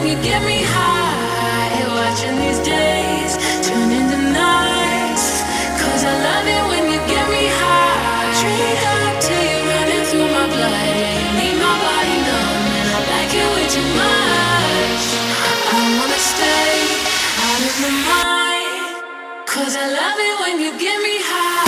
you get me high. Watching these days turn into nights. 'Cause I love it when you get me high. Drink up till you're running through my blood. You leave my body numb and I like it way too much. I wanna stay out of my mind. 'Cause I love it when you get me high.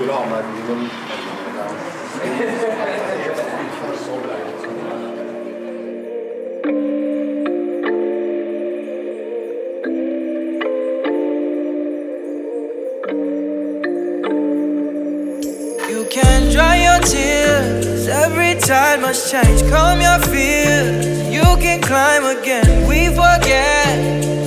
skulle ha med minimum. You can dry your tears. Every tide must change. Calm your fears. You can climb again. We forget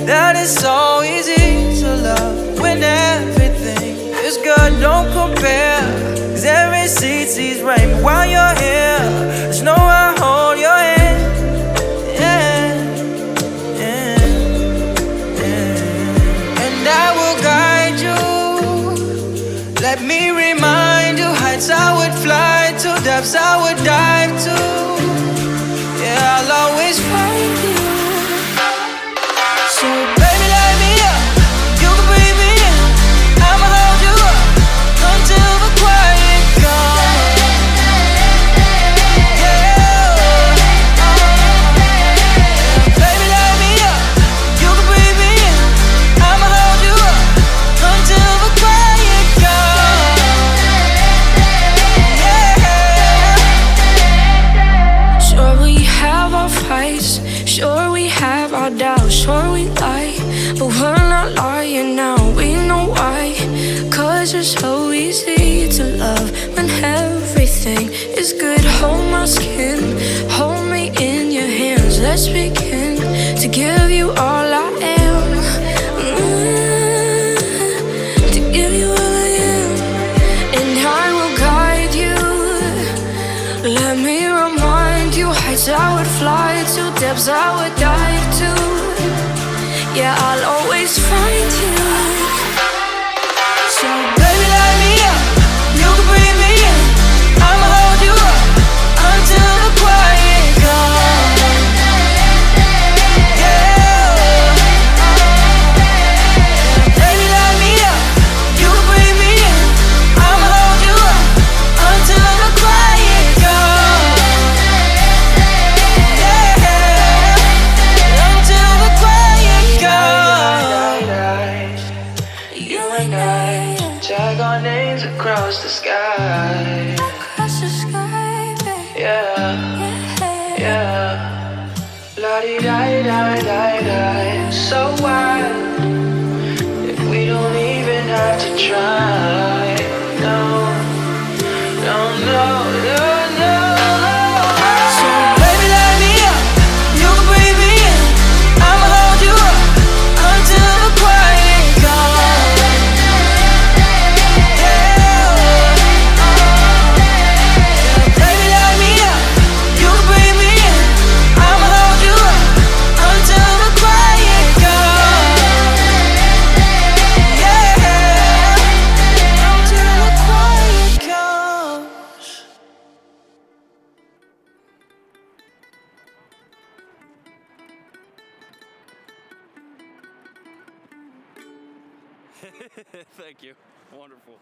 that it's so easy to love when everything is good. Don't compare, 'cause every seed sees rain while you're here. There's no I hold your hand. Yeah, yeah, yeah. And I will guide you. Let me remind you, heights I would fly to, depths I would dive to. Yeah, I'll always find you. So baby, light me up. You can breathe me in. I'ma hold you up until the quiet comes. Yeah, baby, light me up. You can breathe me in. I'ma hold you up until the quiet comes. Yeah. Sure, we have our fights. Sure, we have our doubts. Sure, we lie, but we're not lying now. We know why. 'Cause it's so easy to love when everything is good. Hold my skin, hold me in your hands. Let's begin to give you all I am. To give you all I am. And I will guide you. Let me remind you, heights I would fly to, depths I would dive to. Yeah, I'll always find you. So baby, light me up. You can breathe me in. I'ma hold you up until the quiet comes. Yeah. Baby, light me up. You can breathe me in. I'ma hold you up until the quiet comes. Yeah. Until the quiet comes. You and I tag our names across the sky. Across the sky, baby. Yeah, yeah. La-di-da-di-da-di-da-di. So wild if we don't even have to try. No, no, no, no, no. So baby, light me up. You can breathe me in. I'ma hold you up until the quiet comes. Baby, light me up. You can breathe me in. I'ma hold you up until the quiet comes. Yeah, until the quiet comes. Thank you. Wonderful.